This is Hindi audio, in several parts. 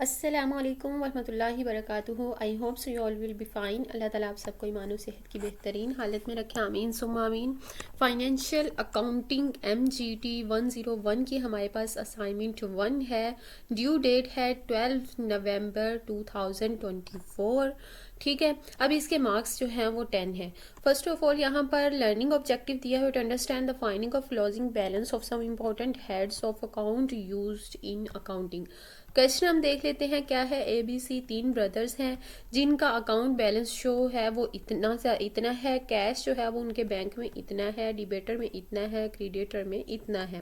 अस्सलामुअलैकुम वरहमतुल्लाहि वबरकातुहू। I hope so you all will be fine. अल्लाह ताला आप सबको ईमान और सेहत की बेहतरीन हालत में रखे, आमीन सुम्मा आमीन। फाइनेंशियल अकाउंटिंग MGT 101 की हमारे पास असाइनमेंट 1 है। ड्यू डेट है 12 नवंबर 2024। ठीक है, अब इसके मार्क्स जो हैं वो 10 है। फर्स्ट ऑफ ऑल यहाँ पर लर्निंग ऑब्जेक्टिव दिया है to understand the finding of closing balance of some important heads of account used in accounting. Question हम देख लेते हैं क्या है। ABC 3 ब्रदर्स हैं जिनका अकाउंट बैलेंस शो है वो इतना है। कैश जो है वो उनके बैंक में इतना है, डिबेटर में इतना है, क्रेडिटर में इतना है।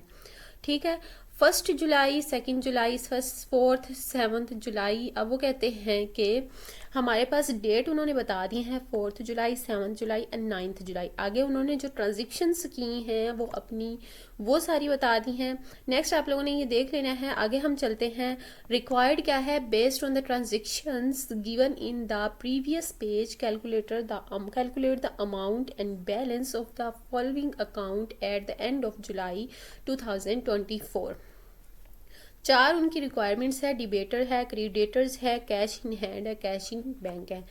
ठीक है, 1 जुलाई, 2 जुलाई, 4th 7th जुलाई। अब वो कहते हैं कि हमारे पास डेट उन्होंने बता दी है 4th July, 7th July and 9th जुलाई। आगे उन्होंने जो ट्रांजेक्शन्स की हैं वो अपनी वो सारी बता दी हैं। नेक्स्ट आप लोगों ने ये देख लेना है। आगे हम चलते हैं। रिक्वायर्ड क्या है? Based on the transactions given in the previous page calculate the amount and balance of the following account at the end of July 2024। 4 उनकी रिक्वायरमेंट्स है। डिबेटर है, क्रेडिटर्स है, कैश इन हैंड है, कैश इन बैंक है।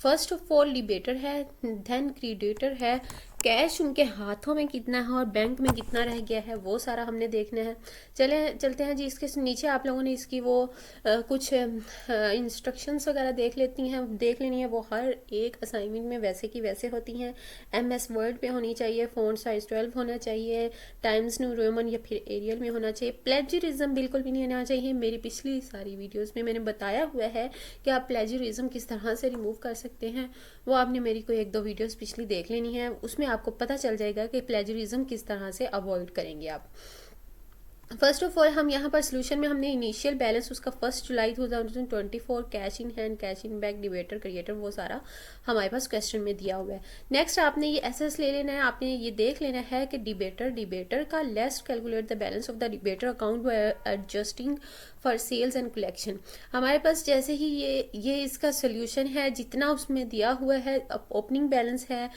फर्स्ट ऑफ ऑल डिबेटर है, देन क्रेडिटर है। कैश उनके हाथों में कितना है और बैंक में कितना रह गया है वो सारा हमने देखना है। चलते हैं जी। इसके नीचे आप लोगों ने इसकी वो कुछ इंस्ट्रक्शंस वगैरह देख लेनी है। वो हर एक असाइनमेंट में वैसे की वैसे होती हैं। MS वर्ड पे होनी चाहिए, फ़ॉन्ट साइज 12 होना चाहिए, टाइम्स न्यू रोमन या फिर एरियल में होना चाहिए। प्लेजरिज्म बिल्कुल भी नहीं होना चाहिए। मेरी पिछली सारी वीडियोस में मैंने बताया हुआ है कि आप प्लेजरिज्म किस तरह से रिमूव कर सकते हैं। वो आपने मेरी कोई 1-2 वीडियोस पिछली देख लेनी है, उसमें आपको पता चल जाएगा कि प्लेजरिज्म किस तरह से अवॉइड करेंगे आप। फर्स्ट ऑफ ऑल हम यहाँ पर सोल्यूशन में हमने इनिशियल बैलेंस उसका 1 जुलाई 2024, cash in hand, cash in bank, debater, creator, वो सारा हमारे पास क्वेश्चन में दिया हुआ है। नेक्स्ट आपने ये SS ले लेना है। आपने ये देख लेना है कि डिबेटर का lest calculate the balance of the debtor account adjusting for sales and collection. हमारे पास जैसे ही ये इसका सोल्यूशन है, जितना उसमें दिया हुआ है ओपनिंग बैलेंस है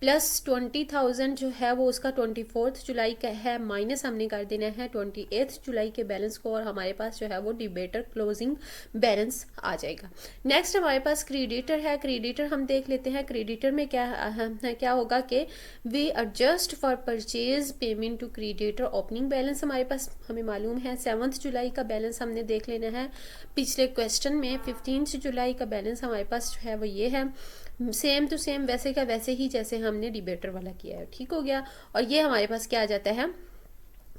प्लस 20,000 जो है वो उसका 24 जुलाई का है, माइनस हमने कर देना है 28 जुलाई के बैलेंस को, और हमारे पास जो है वो डिबेटर क्लोजिंग बैलेंस आ जाएगा। नेक्स्ट हमारे पास क्रेडिटर है। क्रेडिटर हम देख लेते हैं। क्रेडिटर में क्या होगा कि we adjust for purchase payment to creditor. Opening balance हमारे पास हमें मालूम है 7 जुलाई का बैलेंस हमने देख लेना है। पिछले क्वेश्चन में 15 जुलाई का बैलेंस हमारे पास जो है वो ये है। सेम टू सेम वैसे का वैसे ही जैसे हमने डिबेटर वाला किया है। ठीक हो गया। और ये हमारे पास क्या आ जाता है?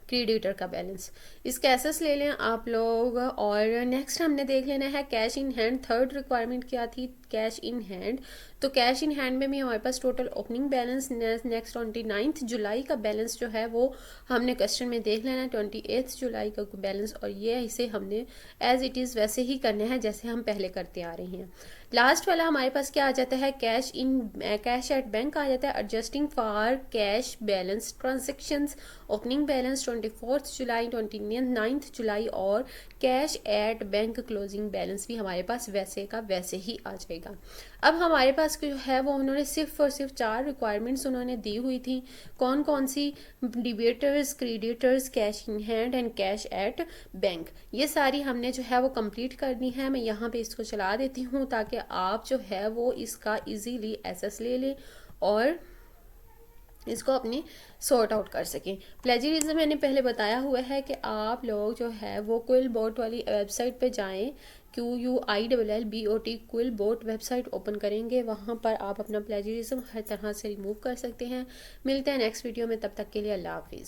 क्रेडिटर का बैलेंस। इसका एसेस ले लें आप लोग। और नेक्स्ट हमने देख लेना है cash in hand. Third requirement क्या थी? Cash in hand. तो कैश इन हैंड में भी हमारे पास टोटल ओपनिंग बैलेंस, नेक्स्ट 29 जुलाई का बैलेंस जो है वो हमने क्वेश्चन में देख लेना है, 28 जुलाई का बैलेंस। और ये इसे हमने एज इट इज़ वैसे ही करना है जैसे हम पहले करते आ रहे हैं। लास्ट वाला हमारे पास क्या आ जाता है? कैश एट बैंक आ जाता है। Adjusting for cash balance transactions, opening balance 24 जुलाई, 29 जुलाई, और cash at bank closing balance भी हमारे पास वैसे का वैसे ही आ जाएगा। अब हमारे पास जो है वो उन्होंने सिर्फ और सिर्फ 4 रिक्वायरमेंट्स उन्होंने दी हुई थी। कौन कौन सी? Debtors, creditors, cash in hand and cash at bank. ये सारी हमने जो है वो कंप्लीट करनी है। मैं यहाँ पे इसको चला देती हूँ ताकि आप जो है वो इसका इजीली एसेस ले लें और इसको अपनी सॉर्ट आउट कर सकें। प्लेजरिज्म मैंने पहले बताया हुआ है कि आप लोग जो है वो क्विल बोट वाली वेबसाइट पे जाएं। QUILLBOT quill boat website open करेंगे, वहाँ पर आप अपना प्लेजरिज्म हर तरह से रिमूव कर सकते हैं। मिलते हैं नेक्स्ट वीडियो में, तब तक के लिए अल्लाह हाफिज़।